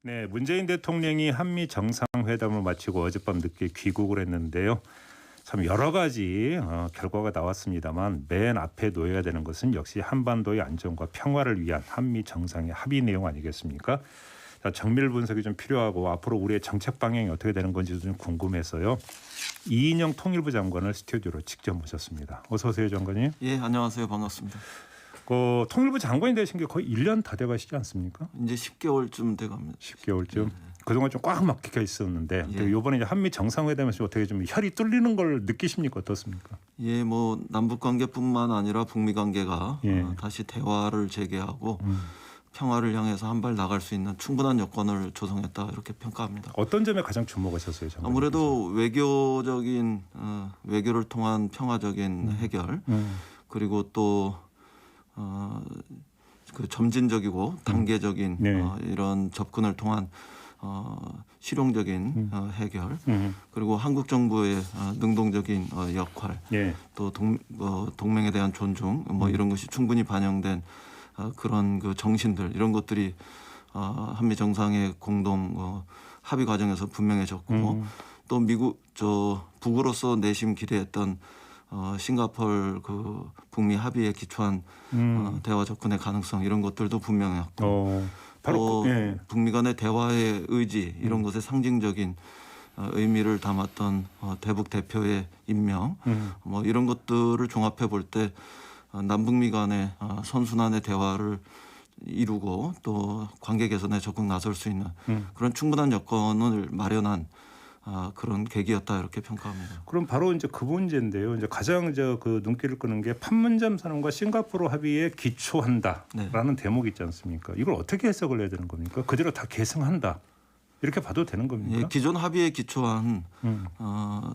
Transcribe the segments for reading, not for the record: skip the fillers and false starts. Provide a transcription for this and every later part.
네, 문재인 대통령이 한미 정상회담을 마치고 어젯밤 늦게 귀국을 했는데요. 참 여러 가지 결과가 나왔습니다만 맨 앞에 놓여야 되는 것은 역시 한반도의 안정과 평화를 위한 한미 정상의 합의 내용 아니겠습니까? 자, 정밀 분석이 좀 필요하고 앞으로 우리의 정책 방향이 어떻게 되는 건지도 좀 궁금해서요. 이인영 통일부 장관을 스튜디오로 직접 모셨습니다. 어서 오세요, 장관님. 예, 안녕하세요. 반갑습니다. 통일부 장관이 되신 게 거의 1년 다 돼가시지 않습니까? 이제 10개월쯤 돼갑니다. 10개월쯤. 그동안 좀 꽉 막혀 있었는데 예. 이번에 이제 한미 정상회담에서 어떻게 좀 혈이 뚫리는 걸 느끼십니까? 어떻습니까? 예, 뭐 남북 관계뿐만 아니라 북미 관계가 예. 다시 대화를 재개하고 평화를 향해서 한 발 나갈 수 있는 충분한 여건을 조성했다 이렇게 평가합니다. 어떤 점에 가장 주목하셨어요, 장관님? 아무래도 외교적인 외교를 통한 평화적인 해결 그리고 또 그 점진적이고 단계적인 네. 이런 접근을 통한 실용적인 해결 그리고 한국 정부의 능동적인 역할 예. 또 동맹에 대한 존중 뭐 이런 것이 충분히 반영된 그런 그 정신들 이런 것들이 한미 정상의 공동 합의 과정에서 분명해졌고 또 북으로서 내심 기대했던 싱가포르 그 북미 합의에 기초한 대화 접근의 가능성 이런 것들도 분명했고 바로 또 예. 북미 간의 대화의 의지 이런 것에 상징적인 의미를 담았던 대북 대표의 임명 뭐 이런 것들을 종합해 볼 때 남북미 간의 선순환의 대화를 이루고 또 관계 개선에 적극 나설 수 있는 그런 충분한 여건을 마련한 그런 계기였다 이렇게 평가합니다. 그럼 바로 이제 그 문제인데요. 이제 가장 그 눈길을 끄는 게 판문점 선언과 싱가포르 합의에 기초한다라는 대목이 있지 않습니까? 이걸 어떻게 해석을 해야 되는 겁니까? 그대로 다 계승한다 이렇게 봐도 되는 겁니까? 예, 기존 합의에 기초한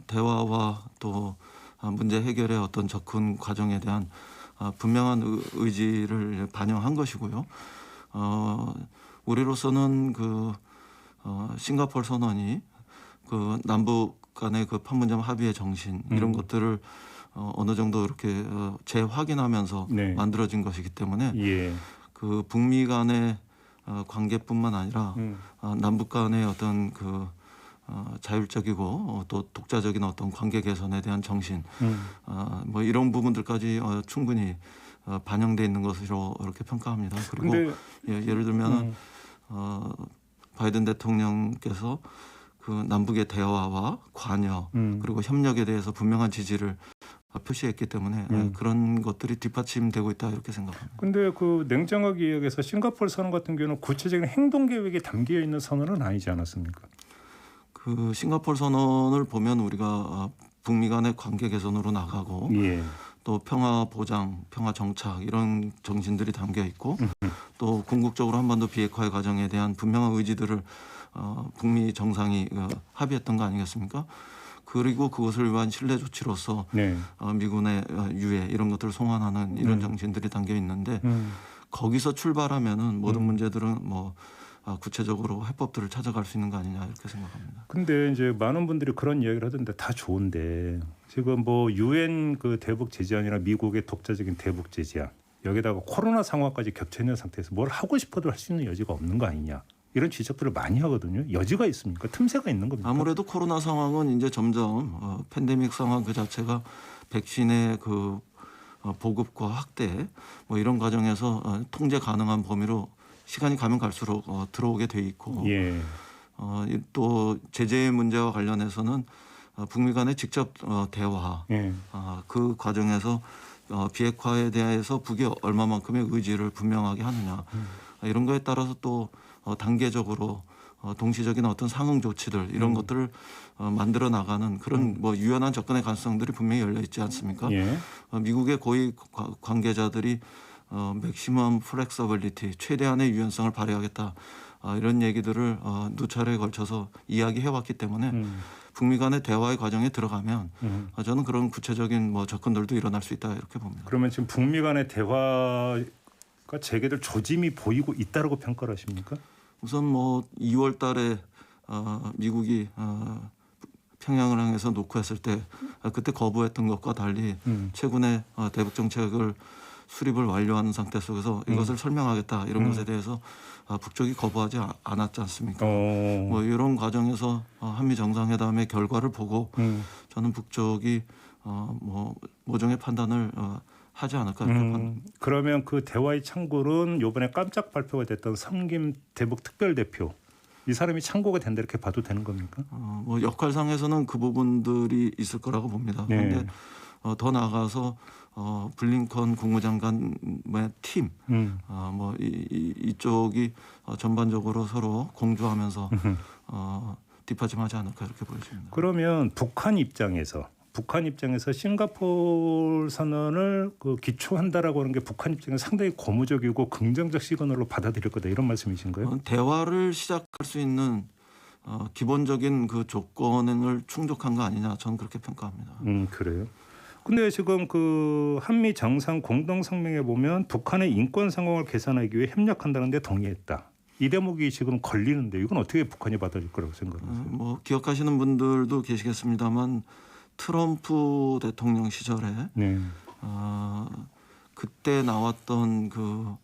대화와 또 문제 해결의 어떤 접근 과정에 대한 분명한 의지를 반영한 것이고요. 우리로서는 그 싱가포르 선언이 그 남북 간의 그 판문점 합의의 정신 이런 것들을 어느 정도 이렇게 재확인하면서 네. 만들어진 것이기 때문에 예. 그 북미 간의 관계뿐만 아니라 남북 간의 어떤 그 자율적이고 또 독자적인 어떤 관계 개선에 대한 정신 뭐 이런 부분들까지 충분히 반영돼 있는 것으로 이렇게 평가합니다. 그리고 예를 들면 바이든 대통령께서 그 남북의 대화와 관여 그리고 협력에 대해서 분명한 지지를 표시했기 때문에 그런 것들이 뒷받침되고 있다 이렇게 생각합니다. 근데 그 냉정하게 이야기해서 싱가포르 선언 같은 경우는 구체적인 행동 계획이 담겨 있는 선언은 아니지 않았습니까? 그 싱가포르 선언을 보면 우리가 북미 간의 관계 개선으로 나가고 예. 또 평화 보장, 평화 정착 이런 정신들이 담겨 있고 또 궁극적으로 한반도 비핵화의 과정에 대한 분명한 의지들을 북미 정상이 합의했던 거 아니겠습니까? 그리고 그것을 위한 신뢰 조치로서 네. 미군의 유해 이런 것들을 송환하는 이런 정신들이 담겨 있는데 거기서 출발하면은 모든 문제들은 뭐 구체적으로 해법들을 찾아갈 수 있는 거 아니냐 이렇게 생각합니다. 근데 이제 많은 분들이 그런 이야기를 하던데 다 좋은데 지금 뭐 유엔 그 대북 제재안이나 미국의 독자적인 대북 제재안 여기다가 코로나 상황까지 겹쳐 있는 상태에서 뭘 하고 싶어도 할 수 있는 여지가 없는 거 아니냐 이런 지적들을 많이 하거든요. 여지가 있습니까? 틈새가 있는 겁니까? 아무래도 코로나 상황은 이제 점점 팬데믹 상황 그 자체가 백신의 그 보급과 확대 뭐 이런 과정에서 통제 가능한 범위로 시간이 가면 갈수록 들어오게 돼 있고 예. 또 제재 문제와 관련해서는 북미 간의 직접 대화 예. 그 과정에서 비핵화에 대해서 북이 얼마만큼의 의지를 분명하게 하느냐 이런 거에 따라서 또 단계적으로 동시적인 어떤 상응 조치들 이런 것들을 만들어 나가는 그런 뭐 유연한 접근의 가능성들이 분명히 열려 있지 않습니까? 예. 미국의 고위 관계자들이 맥시멈 플렉서빌리티 최대한의 유연성을 발휘하겠다 이런 얘기들을 누차례에 걸쳐서 이야기해 왔기 때문에 북미 간의 대화의 과정에 들어가면 저는 그런 구체적인 뭐 접근들도 일어날 수 있다 이렇게 봅니다. 그러면 지금 북미 간의 대화가 재개될 조짐이 보이고 있다고 평가를 하십니까? 우선 뭐 2월 달에 미국이 평양을 향해서 녹화했을 때 그때 거부했던 것과 달리 최근에 대북 정책을 수립을 완료하는 상태 속에서 이것을 설명하겠다 이런 것에 대해서 북쪽이 거부하지 않았지 않습니까? 뭐 이런 과정에서 한미 정상회담의 결과를 보고 저는 북쪽이 뭐 모종의 판단을 하지 않을까 이렇게 그러면 그 대화의 창구는 이번에 깜짝 발표가 됐던 성김 대북 특별대표 이 사람이 창구가 된다 이렇게 봐도 되는 겁니까? 뭐 역할상에서는 그 부분들이 있을 거라고 봅니다. 그런데 네. 더 나아가서 블링컨 국무장관의 팀, 뭐 이쪽이 전반적으로 서로 공조하면서 뒷받침하지 않을까 이렇게 보여집니다. 그러면 북한 입장에서 싱가포르 선언을 그 기초한다라고 하는 게 북한 입장에서 상당히 고무적이고 긍정적 시그널로 받아들일 거다 이런 말씀이신가요? 대화를 시작할 수 있는 기본적인 그 조건을 충족한 거 아니냐 저는 그렇게 평가합니다. 그래요. 근데 지금 그 한미 정상 공동 성명에 보면 북한의 인권 상황을 개선하기 위해 협력한다는데 동의했다. 이 대목이 지금 걸리는데 이건 어떻게 북한이 받아들일 거라고 생각하세요? 뭐 기억하시는 분들도 계시겠습니다만 트럼프 대통령 시절에 네. 그때 나왔던 그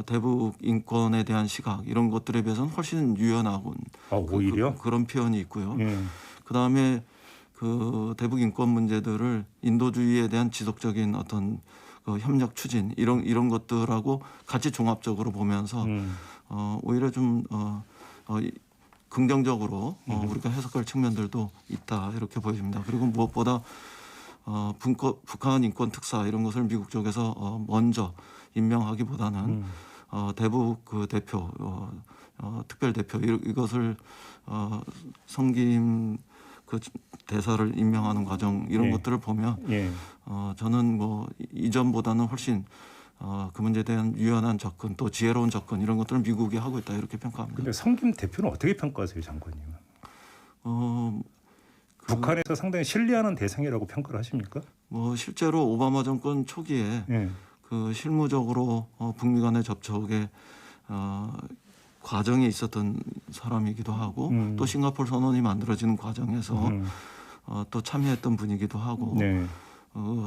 대북 인권에 대한 시각 이런 것들에 비해서는 훨씬 유연하고 오히려 그런 표현이 있고요. 예. 그다음에 그 대북 인권 문제들을 인도주의에 대한 지속적인 어떤 그 협력 추진 이런 것들하고 같이 종합적으로 보면서 오히려 좀 긍정적으로 우리가 해석할 측면들도 있다 이렇게 보여집니다. 그리고 무엇보다 북한 인권 특사 이런 것을 미국 쪽에서 먼저 임명하기보다는 대북 그 대표 특별 대표 이것을 성김 그 대사를 임명하는 과정 이런 것들을 보면 저는 뭐 이전보다는 훨씬 그 문제에 대한 유연한 접근 또 지혜로운 접근 이런 것들을 미국이 하고 있다 이렇게 평가합니다. 근데 성김 대표는 어떻게 평가하세요, 장관님은? 북한에서 상당히 신뢰하는 대상이라고 평가를 하십니까? 뭐 실제로 오바마 정권 초기에 그 실무적으로 북미 간의 접촉에 과정에 있었던 사람이기도 하고 또 싱가포르 선언이 만들어지는 과정에서 또 참여했던 분이기도 하고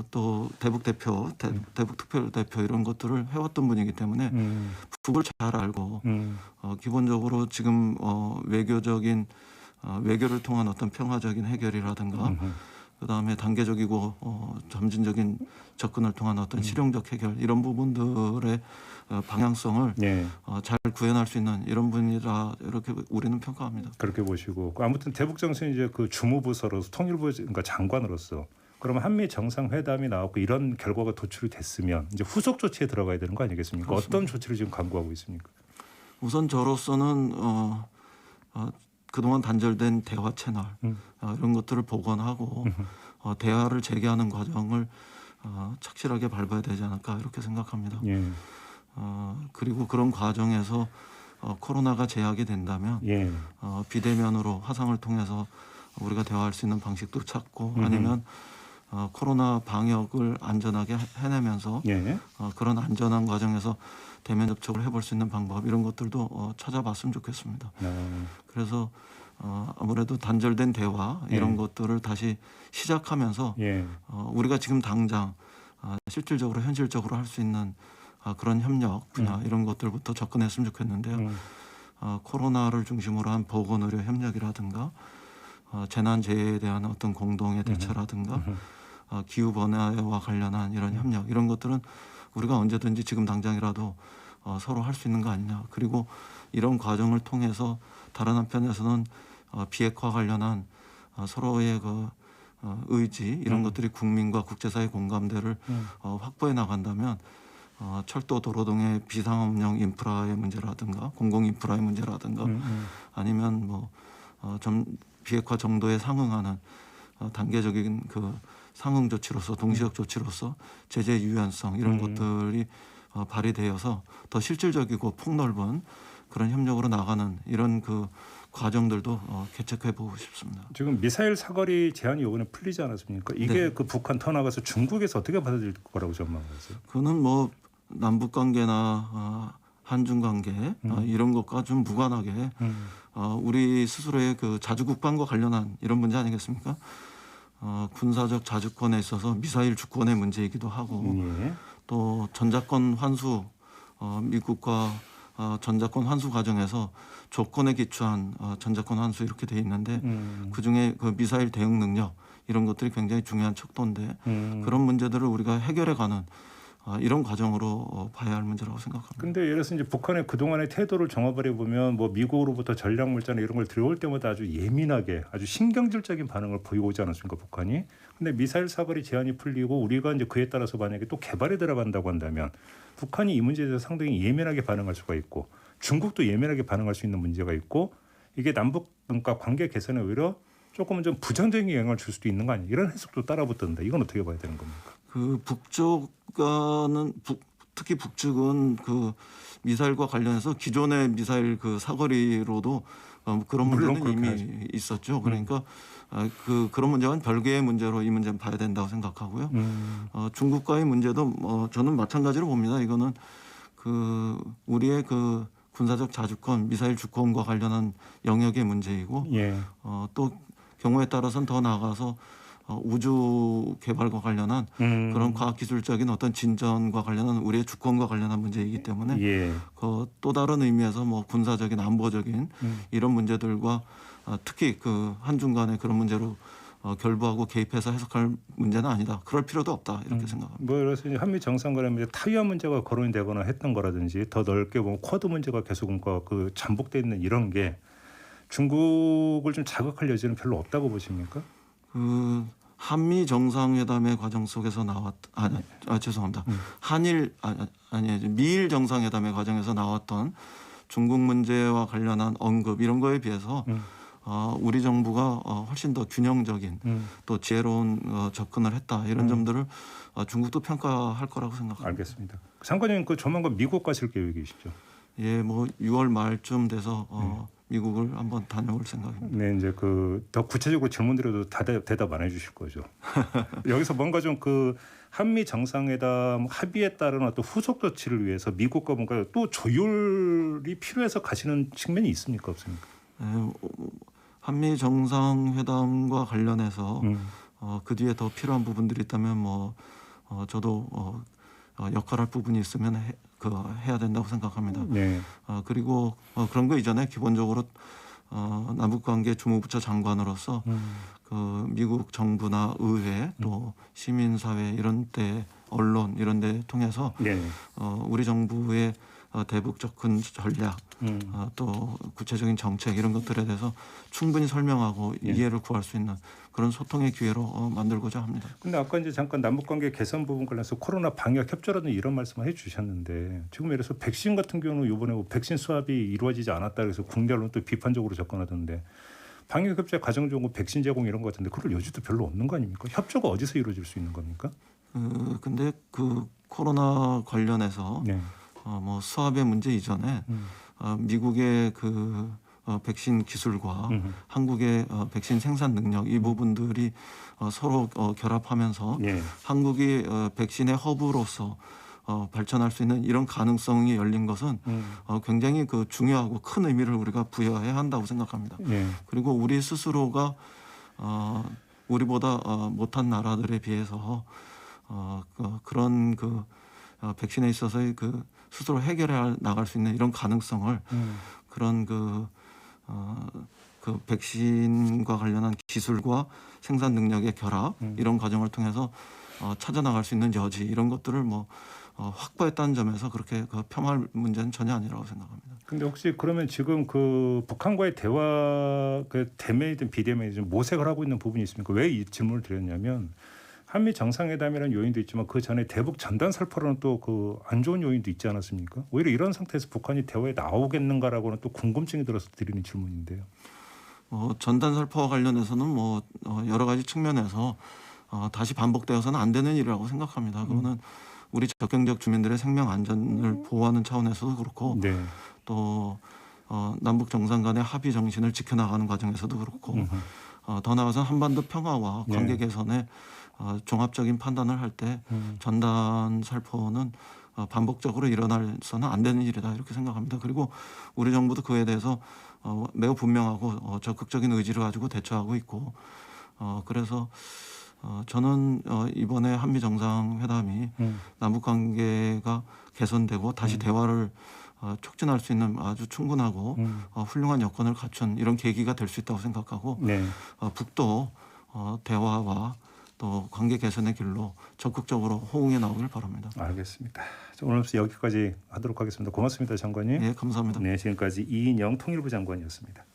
또 대북 대표, 대북 특별 대표 이런 것들을 해왔던 분이기 때문에 북을 잘 알고 기본적으로 지금 외교적인 외교를 통한 어떤 평화적인 해결이라든가 그다음에 단계적이고 점진적인 접근을 통한 어떤 실용적 해결 이런 부분들의 방향성을 잘 구현할 수 있는 이런 분이라 이렇게 우리는 평가합니다. 그렇게 보시고 아무튼 대북 정신 이제 그 주무부서로서 통일부 그러니까 장관으로서 그러면 한미 정상회담이 나왔고 이런 결과가 도출이 됐으면 이제 후속 조치에 들어가야 되는 거 아니겠습니까? 그렇습니다. 어떤 조치를 지금 강구하고 있습니까? 우선 저로서는 그동안 단절된 대화 채널 이런 것들을 복원하고 대화를 재개하는 과정을 착실하게 밟아야 되지 않을까 이렇게 생각합니다. 그리고 그런 과정에서 코로나가 제약이 된다면 비대면으로 화상을 통해서 우리가 대화할 수 있는 방식도 찾고 아니면 코로나 방역을 안전하게 해내면서 그런 안전한 과정에서 대면 접촉을 해볼 수 있는 방법 이런 것들도 찾아봤으면 좋겠습니다. 그래서 아무래도 단절된 대화 이런 것들을 다시 시작하면서 우리가 지금 당장 실질적으로 현실적으로 할 수 있는 그런 협력 분야 이런 것들부터 접근했으면 좋겠는데요. 코로나를 중심으로 한 보건의료 협력이라든가 재난재해에 대한 어떤 공동의 대처라든가 기후 변화와 관련한 이런 협력 이런 것들은 우리가 언제든지 지금 당장이라도 서로 할 수 있는 거 아니냐. 그리고 이런 과정을 통해서 다른 한편에서는 비핵화 관련한 서로의 그 의지 이런 것들이 국민과 국제사회 공감대를 확보해 나간다면 철도 도로 등의 비상업용 인프라의 문제라든가 공공 인프라의 문제라든가 아니면 뭐 좀 비핵화 정도에 상응하는 단계적인 그 상응 조치로서 동시적 조치로서 제재 유연성 이런 것들이 발휘되어서 더 실질적이고 폭넓은 그런 협력으로 나가는 이런 그 과정들도 개척해 보고 싶습니다. 지금 미사일 사거리 제한이 이번에 풀리지 않았습니까? 이게 그 북한 더 나가서 중국에서 어떻게 받아들일 거라고 전망하세요? 그는 뭐 남북 관계나 한중 관계 이런 것과 좀 무관하게 우리 스스로의 그 자주국방과 관련한 이런 문제 아니겠습니까? 군사적 자주권에 있어서 미사일 주권의 문제이기도 하고 또 전자권 환수 미국과 전자권 환수 과정에서 조건에 기초한 전자권 환수 이렇게 돼 있는데 그중에 그 미사일 대응 능력 이런 것들이 굉장히 중요한 척도인데 그런 문제들을 우리가 해결해가는 이런 과정으로 봐야 할 문제라고 생각합니다. 근데 예를 들어서 이제 북한의 그동안의 태도를 종합을 해보면 뭐 미국으로부터 전략 물자나 이런 걸 들어올 때마다 아주 예민하게 아주 신경질적인 반응을 보이고 오지 않았습니까 북한이? 근데 미사일 사거리 제한이 풀리고 우리가 이제 그에 따라서 만약에 또 개발에 들어간다고 한다면 북한이 이 문제에 대해서 상당히 예민하게 반응할 수가 있고 중국도 예민하게 반응할 수 있는 문제가 있고 이게 남북 그러니까 관계 개선에 오히려 조금은 좀 부정적인 영향을 줄 수도 있는 거 아니에요? 이런 해석도 따라붙던데 이건 어떻게 봐야 되는 겁니까? 그 북쪽은 특히 북측은 그 미사일과 관련해서 기존의 미사일 그 사거리로도 그런 문제는 이미 하죠. 있었죠. 그러니까 그런 문제와는 별개의 문제로 이 문제는 봐야 된다고 생각하고요. 중국과의 문제도 저는 마찬가지로 봅니다. 이거는 그 우리의 그 군사적 자주권, 미사일 주권과 관련한 영역의 문제이고 예. 또 경우에 따라서는 더 나아가서 우주 개발과 관련한 그런 과학기술적인 어떤 진전과 관련한 우리의 주권과 관련한 문제이기 때문에 예. 또 다른 의미에서 뭐 군사적인 안보적인 이런 문제들과 특히 그 한중 간의 그런 문제로 결부하고 개입해서 해석할 문제는 아니다. 그럴 필요도 없다. 이렇게 생각합니다. 뭐 그래서 이제 한미 정상간의 문제 타이완 문제가 거론이 되거나 했던 거라든지 더 넓게 보면 쿼드 문제가 계속 그 잠복돼 있는 이런 게 중국을 좀 자극할 여지는 별로 없다고 보십니까? 그 한미 정상회담의 과정 속에서 죄송합니다. 미일 정상회담의 과정에서 나왔던 중국 문제와 관련한 언급 이런 거에 비해서 우리 정부가 훨씬 더 균형적인 또 지혜로운 접근을 했다 이런 점들을 중국도 평가할 거라고 생각합니다. 알겠습니다. 장관님 그 조만간 미국 가실 계획이시죠? 예, 뭐 6월 말쯤 돼서 미국을 한번 다녀올 생각입니다. 네, 이제 그 더 구체적으로 질문드려도 대답 안 해주실 거죠. 여기서 뭔가 좀 그 한미 정상회담 합의에 따른 어떤 후속 조치를 위해서 미국과 뭔가 또 조율이 필요해서 가시는 측면이 있습니까, 없습니까? 한미 정상회담과 관련해서 그 뒤에 더 필요한 부분들이 있다면 저도 역할할 부분이 있으면 해야 된다고 생각합니다. 네. 그리고 그런 거 이전에 기본적으로 남북관계 주무부처 장관으로서 그 미국 정부나 의회 또 시민사회 이런 데 언론 이런 데 통해서 네. 우리 정부의 대북 접근 전략 또 구체적인 정책 이런 것들에 대해서 충분히 설명하고 이해를 구할 수 있는 그런 소통의 기회로 만들고자 합니다. 근데 아까 이제 잠깐 남북관계 개선 부분 관련해서 코로나 방역 협조라는 이런 말씀을 해주셨는데 지금 예를 들어서 백신 같은 경우는 이번에 백신 수합이 이루어지지 않았다 그래서 국내 언론 또 비판적으로 접근하던데 방역 협조 과정 중고 백신 제공 이런 것 같은데 그럴 여지도 별로 없는 거 아닙니까? 협조가 어디서 이루어질 수 있는 겁니까? 근데 그 코로나 관련해서 네. 뭐 수합의 문제 이전에 미국의 그 백신 기술과 한국의 백신 생산 능력 이 부분들이 서로 결합하면서 예. 한국이 백신의 허브로서 발전할 수 있는 이런 가능성이 열린 것은 굉장히 그 중요하고 큰 의미를 우리가 부여해야 한다고 생각합니다. 예. 그리고 우리 스스로가 우리보다 못한 나라들에 비해서 그런 그 백신에 있어서의 그 스스로 해결해 나갈 수 있는 이런 가능성을 그런 그 백신과 관련한 기술과 생산 능력의 결합 이런 과정을 통해서 찾아 나갈 수 있는 여지 이런 것들을 확보했다는 점에서 그렇게 폄하할 문제는 전혀 아니라고 생각합니다. 근데 혹시 그러면 지금 그 북한과의 대화 그 대면이든 비대면이든 모색을 하고 있는 부분이 있습니까? 왜 이 질문을 드렸냐면 한미 정상회담이라는 요인도 있지만 그 전에 대북 전단 살포라는 또 그 안 좋은 요인도 있지 않았습니까? 오히려 이런 상태에서 북한이 대화에 나오겠는가라고는 또 궁금증이 들어서 드리는 질문인데요. 전단 살포와 관련해서는 여러 가지 측면에서 다시 반복되어서는 안 되는 일이라고 생각합니다. 그거는 우리 적경지역 주민들의 생명 안전을 보호하는 차원에서도 그렇고 네. 또 남북 정상 간의 합의 정신을 지켜나가는 과정에서도 그렇고 더 나아가서는 한반도 평화와 관계 개선에 종합적인 판단을 할 때 전단 살포는 반복적으로 일어나서는 안 되는 일이다 이렇게 생각합니다. 그리고 우리 정부도 그에 대해서 매우 분명하고 적극적인 의지를 가지고 대처하고 있고 그래서 저는 이번에 한미 정상회담이 남북 관계가 개선되고 다시 대화를 촉진할 수 있는 아주 충분하고 훌륭한 여건을 갖춘 이런 계기가 될 수 있다고 생각하고 네. 북도 대화와 또 관계 개선의 길로 적극적으로 호응해 나오길 바랍니다. 알겠습니다. 오늘 여기까지 하도록 하겠습니다. 고맙습니다, 장관님. 예, 감사합니다. 네, 지금까지 이인영 통일부 장관이었습니다.